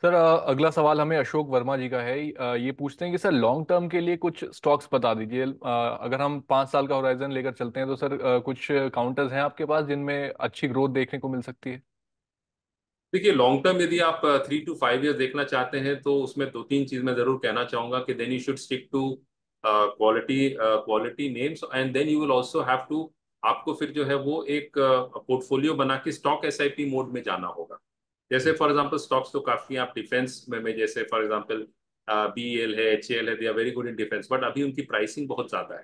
Sir, अगला सवाल हमें अशोक वर्मा जी का है। ये पूछते हैं कि सर लॉन्ग टर्म के लिए कुछ स्टॉक्स बता दीजिए। अगर हम 5 साल का होराइजन लेकर चलते हैं तो सर कुछ काउंटर्स हैं आपके पास जिनमें अच्छी ग्रोथ देखने को मिल सकती है। देखिए, लॉन्ग टर्म यदि आप 3 to 5 ईयर देखना चाहते हैं तो उसमें दो तीन चीज मैं जरूर कहना चाहूंगा कि then you should stick to quality names, and then you will also have to, आपको फिर जो है वो एक पोर्टफोलियो बना के स्टॉक एसआईपी मोड में जाना होगा। जैसे फॉर एग्जांपल स्टॉक्स तो काफी आप डिफेंस में जैसे फॉर एग्जांपल बीएल है, एचएएल है, they are very good in defence, but अभी उनकी प्राइसिंग बहुत ज्यादा है।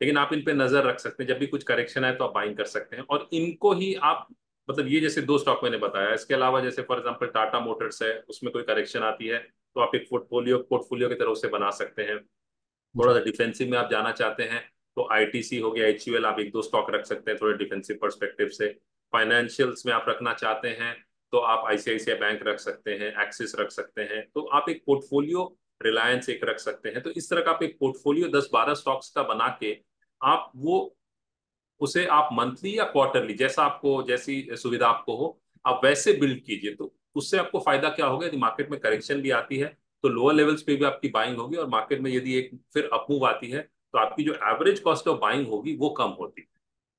लेकिन आप इन पे नजर रख सकते हैं, जब भी कुछ करेक्शन है तो आप बाइंग कर सकते हैं, और इनको ही आप, मतलब ये जैसे दो स्टॉक मैंने बताया, इसके अलावा जैसे फॉर एग्जांपल टाटा मोटर्स है, उसमें कोई करेक्शन आती है तो आप एक पोर्टफोलियो की तरह उसे बना सकते हैं। थोड़ा जी। सा डिफेंसिव में आप जाना चाहते हैं तो आईटीसी हो गया, एचयूएल, आप एक दो स्टॉक रख सकते हैं थोड़े डिफेंसिव परस्पेक्टिव से। फाइनेंशियल्स में आप रखना चाहते हैं तो आप आईसीआईसीआई बैंक रख सकते हैं, एक्सिस रख सकते हैं, तो आप एक पोर्टफोलियो, रिलायंस एक रख सकते हैं। तो इस तरह का आप एक पोर्टफोलियो 10-12 स्टॉक्स का बना के आप वो, उसे आप मंथली या क्वार्टरली, जैसा आपको, जैसी सुविधा आपको हो, आप वैसे बिल्ड कीजिए। तो उससे आपको फायदा क्या होगा, यदि मार्केट में करेक्शन भी आती है तो लोअर लेवल्स पे भी आपकी बाइंग होगी, और मार्केट में यदि एक फिर अपमूव आती है तो आपकी जो एवरेज कॉस्ट ऑफ बाइंग होगी वो कम होती है।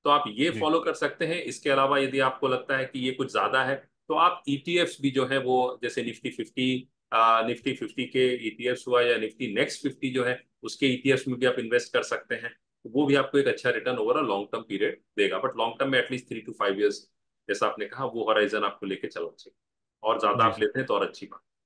तो आप ये जी। फॉलो कर सकते हैं। इसके अलावा यदि आपको लगता है कि ये कुछ ज्यादा है तो आप ईटीएफ्स भी जो है वो, जैसे निफ्टी 50 के ईटीएफ्स हुआ, या निफ्टी नेक्स्ट 50 जो है उसके ईटीएफ्स में भी आप इन्वेस्ट कर सकते हैं। तो वो भी आपको एक अच्छा return over a long term period देगा, बट लॉन्ग टर्म में एटलीस्ट 3 to 5 ईयर्स, जैसा आपने कहा, वो हॉराइजन आपको लेके चलना चाहिए। और ज्यादा जी आप सर। लेते हैं तो और अच्छी बात।